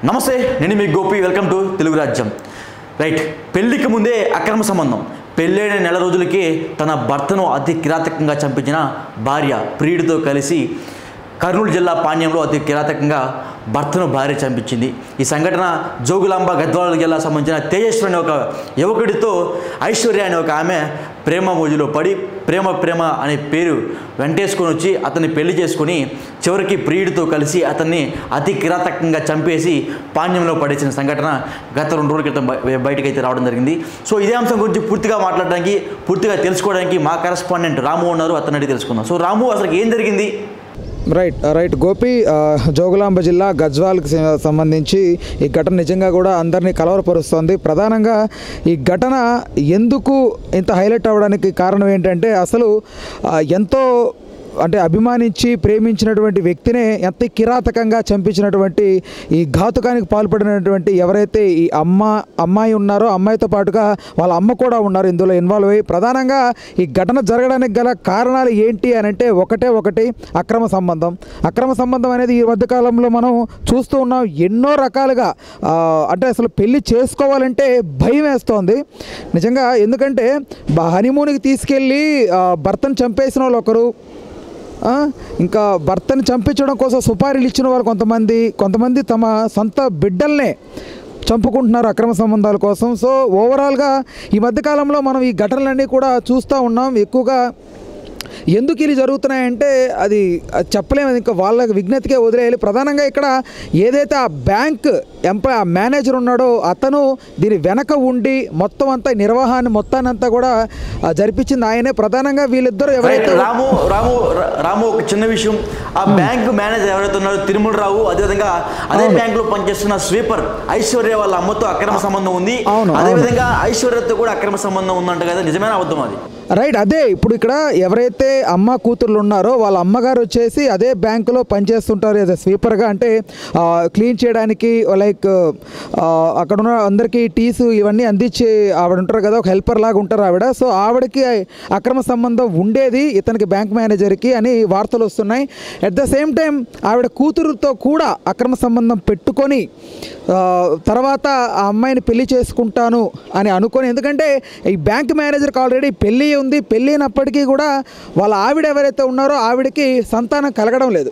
నమస్తే, నేను మీ Gopi. Welcome to Telugu రాజ్యం. రైట్, పెళ్లికి ముందే అక్రమ సంబంధం. పెళ్ళైన నెల రోజులకే తన భర్తను అతి కిరాతకంగా చంపించిన భార్య ప్రియుడితో కలిసి కర్నూలు జిల్లా పాణ్యంలో అతి కిరాతకంగా భర్తను భార్య చంపించింది. ఈ సంఘటన జోగులాంబ గద్వాల జిల్లా సంబంధించిన తేజేశ్వరి అనే ఒక యువకుడితో ఐశ్వర్య అనే ఒక ఆమె ప్రేమ మోజులో పడి ప్రేమ అనే పేరు వెంటేసుకొని వచ్చి అతన్ని పెళ్లి చేసుకొని చివరికి ప్రియుడితో కలిసి అతన్ని అతి కిరాతకంగా చంపేసి పాణ్యంలో పడేసిన సంఘటన గత 2 రోజుల క్రితం బయటకైతే రావడం జరిగింది. సో ఇదే అంశం గురించి పూర్తిగా మాట్లాడడానికి, పూర్తిగా తెలుసుకోవడానికి మా కరెస్పాండెంట్ రాము ఉన్నారు. అతన్ని అడిగి తెలుసుకుందాం. సో రాము, అసలు ఏం జరిగింది? రైట్ గోపి, జోగులాంబ జిల్లా గజ్వాల్కి సంబంధించి ఈ ఘటన నిజంగా కూడా అందరినీ కలవరపరుస్తోంది. ప్రధానంగా ఈ ఘటన ఎందుకు ఇంత హైలైట్ అవ్వడానికి కారణం ఏంటంటే, అసలు ఎంతో అభిమానించి ప్రేమించినటువంటి వ్యక్తినే ఎంత కిరాతకంగా చంపించినటువంటి ఈ ఘాతుకానికి పాల్పడినటువంటి ఎవరైతే ఈ అమ్మాయి ఉన్నారో, అమ్మాయితో పాటుగా వాళ్ళ అమ్మ కూడా ఉన్నారు ఇందులో ఇన్వాల్వ్ అయ్యి. ప్రధానంగా ఈ ఘటన జరగడానికి గల కారణాలు ఏంటి అని అంటే ఒకటి అక్రమ సంబంధం అనేది ఈ మధ్యకాలంలో మనం చూస్తూ ఉన్నాం. ఎన్నో రకాలుగా అసలు పెళ్లి చేసుకోవాలంటే భయం వేస్తోంది నిజంగా. ఎందుకంటే హనీమూన్కి తీసుకెళ్ళి భర్తను చంపేసిన వాళ్ళు ఒకరు, ఇంకా భర్తని చంపించడం కోసం సుపారీలు ఇచ్చిన వాళ్ళు కొంతమంది తమ సొంత బిడ్డల్నే చంపుకుంటున్నారు అక్రమ సంబంధాల కోసం. సో ఓవరాల్గా ఈ మధ్యకాలంలో మనం ఈ ఘటనలన్నీ కూడా చూస్తూ ఉన్నాం. ఎక్కువగా ఎందుకు ఇది జరుగుతున్నాయంటే అది చెప్పలేము, ఇంకా వాళ్ళ విజ్ఞతకే వదిలేయాలి. ప్రధానంగా ఇక్కడ ఏదైతే ఆ బ్యాంక్ ఆ మేనేజర్ ఉన్నాడో అతను దీని వెనక ఉండి మొత్తం అంతా నిర్వహణ మొత్తాన్నంతా కూడా జరిపించింది ఆయనే. ప్రధానంగా వీళ్ళిద్దరూ ఎవరైతే రాము ఒక చిన్న విషయం, ఆ బ్యాంక్ మేనేజర్ ఎవరైతే ఉన్నారో తిరుమల రావు, అదేవిధంగా అదే బ్యాంక్ లో పనిచేస్తున్న స్వీపర్ ఐశ్వర్య వాళ్ళ అమ్మతో అక్రమ సంబంధం ఉంది. అదేవిధంగా ఐశ్వర్యతో కూడా అక్రమ సంబంధం ఉందంట కదా, నిజమైన అబద్ధం అది? రైట్, అదే ఇప్పుడు ఇక్కడ ఎవరైతే అమ్మ కూతుర్లు ఉన్నారో వాళ్ళ అమ్మగారు వచ్చేసి అదే బ్యాంకులో పనిచేస్తుంటారు అదే స్వీపర్గా, అంటే క్లీన్ చేయడానికి, లైక్ అక్కడ ఉన్న అందరికీ టీసు ఇవన్నీ అందించి ఆవిడ ఉంటారు కదా, ఒక హెల్పర్ లాగా ఉంటారు ఆవిడ. సో ఆవిడకి అక్రమ సంబంధం ఉండేది ఇతనికి బ్యాంక్ మేనేజర్కి అని వార్తలు వస్తున్నాయి. అట్ ద సేమ్ టైం ఆవిడ కూతురుతో కూడా అక్రమ సంబంధం పెట్టుకొని తర్వాత ఆ అమ్మాయిని పెళ్లి చేసుకుంటాను అని అనుకొని, ఎందుకంటే ఈ బ్యాంక్ మేనేజర్కి ఆల్రెడీ పెళ్ళి ఉంది. పెళ్ళైనప్పటికీ కూడా వాళ్ళ ఆవిడ ఎవరైతే ఉన్నారో ఆవిడకి సంతానం కలగడం లేదు.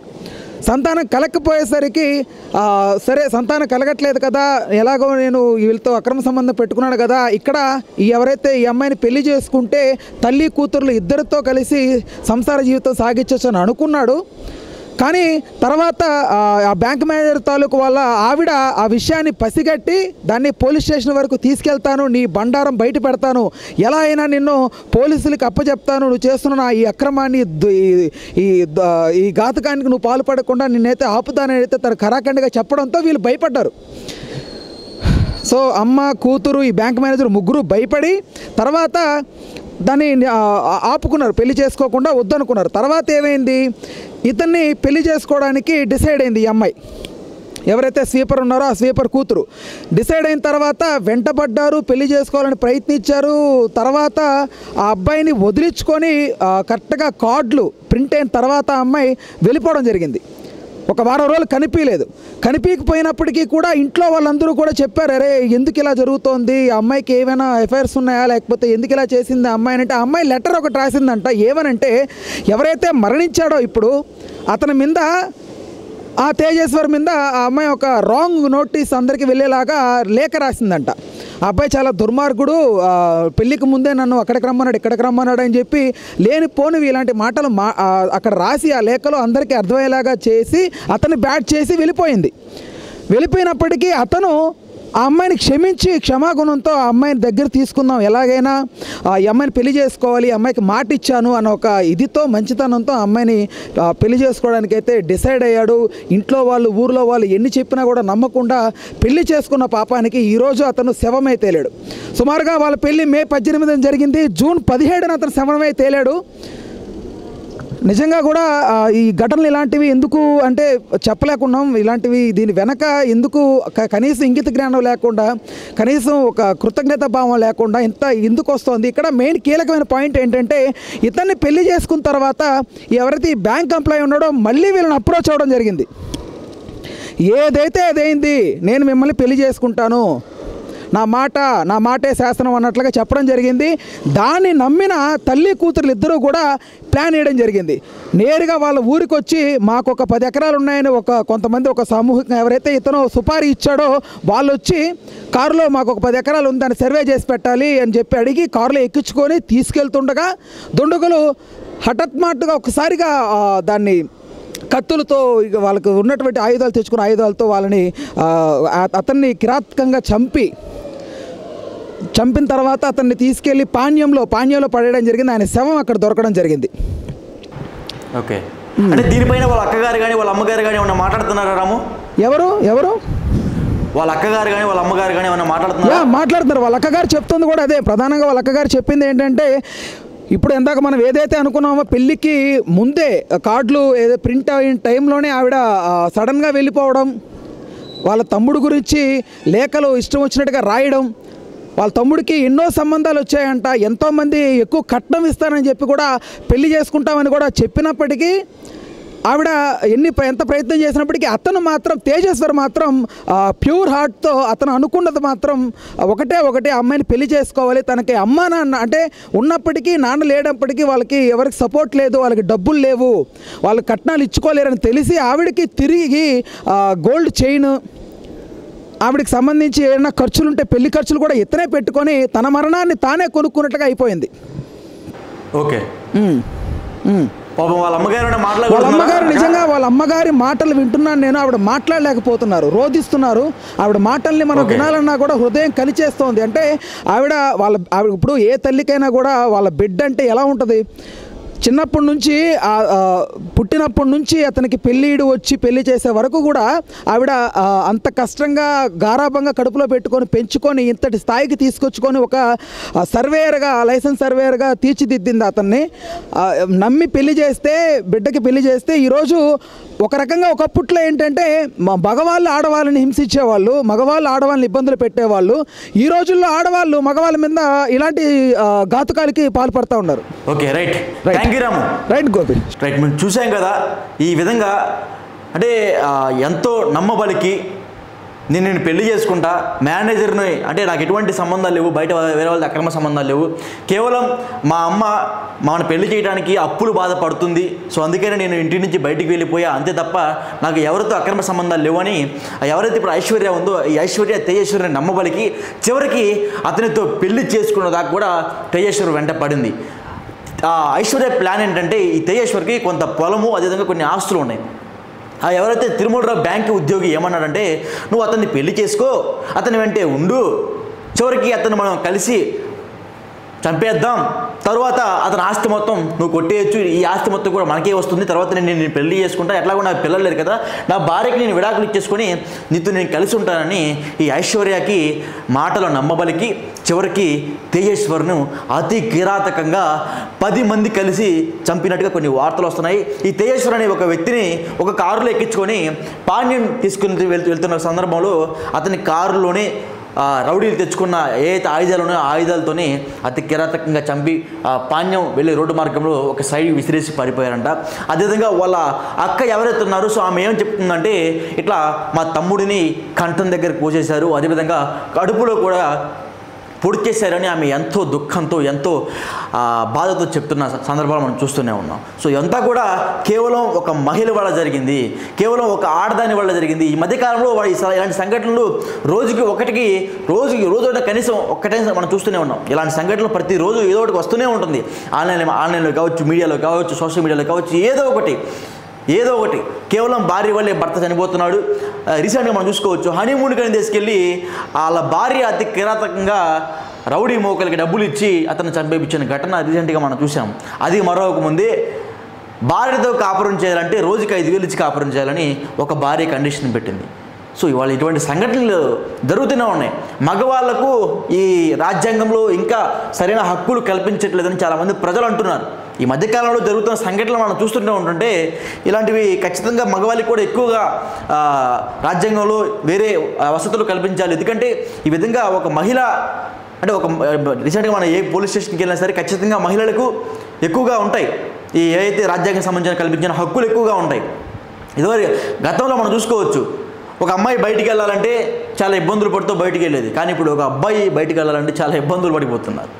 సంతానం కలగకపోయేసరికి సరే సంతానం కలగట్లేదు కదా, ఎలాగో నేను వీళ్ళతో అక్రమ సంబంధం పెట్టుకున్నాను కదా, ఇక్కడ ఎవరైతే ఈ అమ్మాయిని పెళ్లి చేసుకుంటే తల్లి కూతుర్లు ఇద్దరితో కలిసి సంసార జీవితం సాగించవచ్చు అని అనుకున్నాడు. కానీ తర్వాత ఆ బ్యాంక్ మేనేజర్ తాలూకు వాళ్ళ ఆవిడ ఆ విషయాన్ని పసిగట్టి దాన్ని పోలీస్ స్టేషన్ వరకు తీసుకెళ్తాను, నీ బండారం బయట పెడతాను, ఎలా అయినా నిన్ను పోలీసులకు అప్పచెప్తాను, నువ్వు చేస్తున్న ఈ అక్రమాన్ని ఈ ఘాతకానికి నువ్వు పాల్పడకుండా నిన్నైతే ఆపుతానైతే తన ఖరాఖండిగా చెప్పడంతో వీళ్ళు భయపడ్డారు. సో అమ్మ కూతురు ఈ బ్యాంక్ మేనేజర్ ముగ్గురు భయపడి తర్వాత దాన్ని ఆపుకున్నారు, పెళ్లి చేసుకోకుండా వద్దనుకున్నారు. తర్వాత ఏమైంది, ఇతన్ని పెళ్లి చేసుకోవడానికి డిసైడ్ అయింది ఈ అమ్మాయి. ఎవరైతే స్వీపర్ ఉన్నారో ఆ స్వీపర్ కూతురు డిసైడ్ అయిన తర్వాత వెంటబడ్డారు, పెళ్లి చేసుకోవాలని ప్రయత్నించారు. తర్వాత ఆ అబ్బాయిని వదిలించుకొని కరెక్ట్గా కార్డులు ప్రింట్ అయిన తర్వాత ఆ అమ్మాయి వెళ్ళిపోవడం జరిగింది. ఒక వారం రోజులు కనిపించకపోయినప్పటికీ కూడా ఇంట్లో వాళ్ళందరూ కూడా చెప్పారు, అరే ఎందుకు ఇలా జరుగుతోంది, ఆ అమ్మాయికి ఏమైనా ఎఫ్ఐఆర్స్ ఉన్నాయా, లేకపోతే ఎందుకు ఇలా చేసింది ఆ అమ్మాయి అంటే, ఆ అమ్మాయి లెటర్ ఒకటి రాసిందంట. ఏమనంటే ఎవరైతే మరణించాడో ఇప్పుడు అతని మీద, ఆ తేజేశ్వర్ మీద ఆ అమ్మాయి ఒక రాంగ్ నోటీస్ అందరికీ వెళ్ళేలాగా లేఖ రాసిందంట. ఆ అబ్బాయి చాలా దుర్మార్గుడు, పెళ్ళికి ముందే నన్ను ఇక్కడికి రమ్మన్నాడు అని చెప్పి లేనిపోనివి ఇలాంటి మాటలు అక్కడ రాసి ఆ లేఖలో అందరికీ అర్థమయ్యేలాగా చేసి అతన్ని బ్యాట్ చేసి వెళ్ళిపోయినప్పటికీ అతను ఆ అమ్మాయిని క్షమించి క్షమాగుణంతో ఆ అమ్మాయిని దగ్గర తీసుకుందాం, ఎలాగైనా ఈ అమ్మాయిని పెళ్లి చేసుకోవాలి, అమ్మాయికి మాట ఇచ్చాను అన్న ఒక ఇదితో మంచితనంతో ఆ అమ్మాయిని పెళ్లి చేసుకోవడానికి అయితే డిసైడ్ అయ్యాడు. ఇంట్లో వాళ్ళు ఊర్లో వాళ్ళు ఎన్ని చెప్పినా కూడా నమ్మకుండా పెళ్లి చేసుకున్న పాపానికి ఈరోజు అతను శవమై తేలాడు. సుమారుగా వాళ్ళ పెళ్లి మే 18 జరిగింది, జూన్ 17 అతను శవమై తేలాడు. నిజంగా కూడా ఈ ఘటనలు ఇలాంటివి ఎందుకు అంటే చెప్పలేకున్నాం. ఇలాంటివి దీని వెనక ఎందుకు కనీసం ఇంగిత జ్ఞానం లేకుండా, కనీసం ఒక కృతజ్ఞత భావం లేకుండా ఎందుకు వస్తుంది? ఇక్కడ మెయిన్ కీలకమైన పాయింట్ ఏంటంటే, ఇతన్ని పెళ్లి చేసుకున్న తర్వాత ఎవరైతే ఈ బ్యాంక్ ఎంప్లాయీ ఉన్నాడో మళ్ళీ వీళ్ళని అప్రోచ్ అవ్వడం జరిగింది. ఏదైతే అదైంది, నేను మిమ్మల్ని పెళ్లి చేసుకుంటాను, నా మాటే శాసనం అన్నట్లుగా చెప్పడం జరిగింది. దాన్ని నమ్మిన తల్లి కూతురు ఇద్దరూ కూడా ప్లాన్ వేయడం జరిగింది. నేరుగా వాళ్ళ ఊరికి వచ్చి మాకు ఒక 10 ఎకరాలు ఉన్నాయని కొంతమంది ఒక సామూహికంగా ఎవరైతే ఇతను సుపారీ ఇచ్చాడో వాళ్ళు వచ్చి కారులో మాకు ఒక 10 ఎకరాలు ఉంది దాన్ని సర్వే చేసి పెట్టాలి అని చెప్పి అడిగి కారులో ఎక్కించుకొని తీసుకెళ్తుండగా దుండగులు హఠాత్మాటుగా ఒకసారిగా దాన్ని కత్తులతో ఇక వాళ్ళకు ఉన్నటువంటి ఆయుధాలు తెచ్చుకున్న ఆయుధాలతో వాళ్ళని అతన్ని కిరాతకంగా చంపిన తర్వాత అతన్ని తీసుకెళ్లి పాణ్యంలో పడేయడం జరిగింది. ఆయన శవం అక్కడ దొరకడం జరిగింది. ఓకే, అంటే దీనిపైన వాళ్ళ అక్కగారు కానీ వాళ్ళ అమ్మగారు కానీ ఏమన్నా మాట్లాడుతున్నారా రాము? ఎవరు వాళ్ళ అక్కగారు కానీ వాళ్ళ అమ్మగారు కానీ ఏమన్నా మాట్లాడుతున్నారు? వాళ్ళ అక్కగారు చెప్తుంది కూడా అదే. ప్రధానంగా వాళ్ళ అక్కగారు చెప్పింది ఏంటంటే, ఇప్పుడు ఇందాక మనం ఏదైతే అనుకున్నామో పెళ్ళికి ముందే కార్డులు ఏదో ప్రింట్ అయిన టైంలోనే ఆవిడ సడన్గా వెళ్ళిపోవడం, వాళ్ళ తమ్ముడు గురించి లేఖలు ఇష్టం వచ్చినట్టుగా రాయడం, వాళ్ళ తమ్ముడికి ఎన్నో సంబంధాలు వచ్చాయంట, ఎంతోమంది ఎక్కువ కట్నం ఇస్తానని చెప్పి కూడా పెళ్లి చేసుకుంటామని కూడా చెప్పినప్పటికీ ఆవిడ ఎంత ప్రయత్నం చేసినప్పటికీ అతను మాత్రం తేజేశ్వర్ మాత్రం ప్యూర్ హార్ట్తో అతను అనుకున్నది మాత్రం ఒకటే అమ్మాయిని పెళ్లి చేసుకోవాలి. తనకి అమ్మ నాన్న అంటే ఉన్నప్పటికీ నాన్న లేనప్పటికీ వాళ్ళకి ఎవరికి సపోర్ట్ లేదు, వాళ్ళకి డబ్బులు లేవు, వాళ్ళు కట్నాలు ఇచ్చుకోలేరని తెలిసి ఆవిడకి తిరిగి గోల్డ్ చైన్, ఆవిడకి సంబంధించి ఏమైనా ఖర్చులు ఉంటే పెళ్లి ఖర్చులు కూడా ఇతనే పెట్టుకొని తన మరణాన్ని తానే కొనుక్కున్నట్టుగా అయిపోయింది. ఓకే, వాళ్ళ అమ్మగారు నిజంగా వాళ్ళ అమ్మగారి మాటలు వింటున్నాను నేను. ఆవిడ మాట్లాడలేకపోతున్నారు, రోధిస్తున్నారు. ఆవిడ మాటల్ని మనం వినాలన్నా కూడా హృదయం కలిచేస్తోంది. అంటే ఆవిడ ఇప్పుడు ఏ తల్లికైనా కూడా వాళ్ళ బిడ్డ అంటే ఎలా ఉంటుంది, చిన్నప్పటి నుంచి పుట్టినప్పటి నుంచి అతనికి పెళ్లి చేసే వరకు కూడా ఆవిడ అంత కష్టంగా గారాభంగా కడుపులో పెట్టుకొని పెంచుకొని ఇంతటి స్థాయికి తీసుకొచ్చుకొని ఒక లైసెన్స్ సర్వేయర్గా తీర్చిదిద్దింది అతన్ని. నమ్మి బిడ్డకి పెళ్లి చేస్తే ఈరోజు ఒక రకంగా ఒకప్పట్లో ఏంటంటే మగవాళ్ళు ఆడవాళ్ళని హింసించేవాళ్ళు, మగవాళ్ళు ఆడవాళ్ళని ఇబ్బందులు పెట్టేవాళ్ళు. ఈ రోజుల్లో ఆడవాళ్ళు మగవాళ్ళ మీద ఇలాంటి ఘాతుకాలకి పాల్పడుతూ ఉన్నారు. ఓకే, రైట్ గోపి, మేము చూసాం కదా ఈ విధంగా. అంటే ఎంతో నమ్మబలికి నేను పెళ్లి చేసుకుంటా, మేనేజర్ని అంటే నాకు ఎటువంటి సంబంధాలు లేవు, బయట వేరే వాళ్ళకి అక్రమ సంబంధాలు లేవు, కేవలం మా అమ్మ మాను పెళ్లి చేయడానికి అప్పులు బాధపడుతుంది, సో అందుకనే నేను ఇంటి నుంచి బయటికి వెళ్ళిపోయా అంతే తప్ప నాకు ఎవరితో అక్రమ సంబంధాలు లేవని ఎవరైతే ఇప్పుడు ఐశ్వర్య ఉందో ఈ ఐశ్వర్య తేజేశ్వరిని నమ్మబలికి చివరికి అతనితో పెళ్లి చేసుకున్న దాకా కూడా తేజేశ్వరి వెంట పడింది. ఐశ్వర్య ప్లాన్ ఏంటంటే ఈ తేజేశ్వరికి కొంత పొలము అదేవిధంగా కొన్ని ఆస్తులు ఉన్నాయి. ఎవరైతే తిరుమలరావు బ్యాంకు ఉద్యోగి ఏమన్నాడంటే, నువ్వు అతన్ని పెళ్లి చేసుకో, అతని వెంటే ఉండు, చివరికి అతను మనం కలిసి చంపేద్దాం, తర్వాత అతని ఆస్తి మొత్తం నువ్వు కొట్టేయచ్చు, ఈ ఆస్తి మొత్తం కూడా మనకే వస్తుంది, తర్వాత నేను పెళ్లి చేసుకుంటా, ఎట్లాగో నాకు పిల్లలు లేరు కదా, నా భార్యకి నేను విడాకులు ఇచ్చేసుకొని నీతో నేను కలిసి ఉంటానని ఈ ఐశ్వర్యకి మాటలు నమ్మబలికి చివరికి తేజేశ్వర్ను అతి కిరాతకంగా 10 మంది కలిసి చంపినట్టుగా కొన్ని వార్తలు వస్తున్నాయి. ఈ తేజేశ్వర్ అనే ఒక వ్యక్తిని ఒక కారులో ఎక్కించుకొని పాణ్యం తీసుకుని వెళ్తున్న సందర్భంలో అతని కారులోనే రౌడీలు తెచ్చుకున్న ఏదైతే ఆయుధాలు ఉన్నాయో ఆ ఆయుధాలతోనే అతి కిరాతకంగా చంపి పాణ్యం వెళ్ళే రోడ్డు మార్గంలో ఒక సైడ్ విసిరేసి పారిపోయారంట. అదేవిధంగా వాళ్ళ అక్క ఎవరైతే ఉన్నారో సో ఆమె ఏం చెప్తుందంటే, ఇట్లా మా తమ్ముడిని కంఠం దగ్గర కోసేశారు, అదేవిధంగా కడుపులో కూడా పొడి చేశారని ఆమె ఎంతో దుఃఖంతో ఎంతో బాధతో చెప్తున్న సందర్భాలు మనం చూస్తూనే ఉన్నాం. సో ఇదంతా కూడా కేవలం ఒక మహిళ వల్ల జరిగింది, కేవలం ఒక ఆడదాని వల్ల జరిగింది. ఈ మధ్యకాలంలో ఇలాంటి సంఘటనలు రోజు కనీసం ఒక్కటే మనం చూస్తూనే ఉన్నాం. ఇలాంటి సంఘటనలు ప్రతిరోజు ఏదో ఒకటి వస్తూనే ఉంటుంది. ఆన్లైన్లో కావచ్చు, మీడియాలో కావచ్చు, సోషల్ మీడియాలో కావచ్చు, ఏదో ఒకటి కేవలం భార్య వల్లే భర్త చనిపోతున్నాడు. రీసెంట్గా మనం చూసుకోవచ్చు, హనీమూన్కి తీసుకెళ్ళి వాళ్ళ భార్య అతి కిరాతకంగా రౌడీ మోకలకి డబ్బులు ఇచ్చి అతను చంపేపించిన ఘటన రీసెంట్గా మనం చూసాం. అది మరొక ముందే భార్యతో కాపురం చేయాలంటే రోజుకి 5,000 ఇచ్చి కాపురం చేయాలని ఒక భార్య కండిషన్ పెట్టింది. సో ఇవాళ ఇటువంటి సంఘటనలు జరుగుతూనే ఉన్నాయి. మగవాళ్లకు ఈ రాజ్యాంగంలో ఇంకా సరైన హక్కులు కల్పించట్లేదని చాలామంది ప్రజలు అంటున్నారు. ఈ మధ్యకాలంలో జరుగుతున్న సంఘటనలు మనం చూస్తుంటూ ఉంటుంటే ఇలాంటివి ఖచ్చితంగా మగవాళ్ళకి కూడా ఎక్కువగా రాజ్యాంగంలో వేరే వసతులు కల్పించాలి. ఎందుకంటే ఈ విధంగా ఒక మహిళ అంటే రీసెంట్గా మనం ఏ పోలీస్ స్టేషన్కి వెళ్ళినా సరే ఖచ్చితంగా మహిళలకు ఎక్కువగా ఉంటాయి ఈ ఏదైతే రాజ్యాంగం సంబంధించిన కల్పించిన హక్కులు ఎక్కువగా ఉంటాయి. ఇదివరకు గతంలో మనం చూసుకోవచ్చు, ఒక అమ్మాయి బయటికి వెళ్ళాలంటే చాలా ఇబ్బందులు పడుతూ బయటికి వెళ్ళేది, కానీ ఇప్పుడు ఒక అబ్బాయి బయటికి వెళ్ళాలంటే చాలా ఇబ్బందులు పడిపోతున్నారు.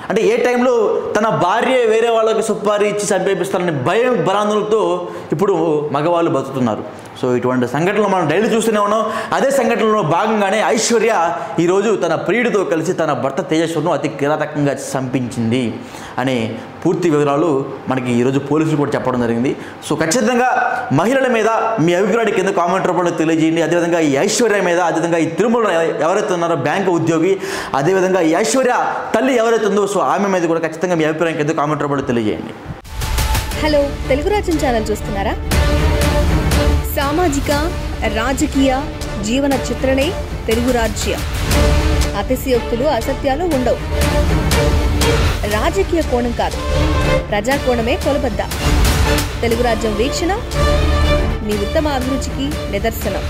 అంటే ఏ టైంలో తన భార్య వేరే వాళ్ళకి సుపారీ ఇచ్చి చంపేపిస్తారని భయం భరాందులతో ఇప్పుడు మగవాళ్ళు బతుకుతున్నారు. సో ఇటువంటి సంఘటనలు మనం డైలీ చూస్తూనే ఉన్నాం. అదే సంఘటనలో భాగంగానే ఐశ్వర్య ఈరోజు తన ప్రియుడితో కలిసి తన భర్త తేజస్వర్ను అతి కిరాతకంగా చంపించింది అనే పూర్తి వివరాలు మనకి ఈరోజు పోలీసులు కూడా చెప్పడం జరిగింది. సో ఖచ్చితంగా మహిళల మీద మీ అభిప్రాయాన్ని కింద కామెంట్ రూపంలో తెలియజేయండి. అదేవిధంగా ఈ ఐశ్వర్య మీద, అదేవిధంగా ఈ తిరుమల ఎవరైతే ఉన్నారో బ్యాంకు ఉద్యోగి, అదేవిధంగా ఈ ఐశ్వర్య తల్లి ఎవరైతే ఉందో సో ఆమె మీద కూడా ఖచ్చితంగా మీ అభిప్రాయం కింద కామెంట్ రూపంలో తెలియజేయండి. హలో, తెలుగు రాజ్యం ఛానల్ చూస్తున్నారా? సామాజిక, రాజకీయ, జీవన చిత్రణే తెలుగు రాజ్యం. అతిశయోక్తులు, అసత్యాలు ఉండవు. రాజకీయ కోణం కాదు, ప్రజా కోణమే కొలబద్ద. తెలుగు రాజ్యం వీక్షణ మీ ఉత్తమ అభిరుచికి నిదర్శనం.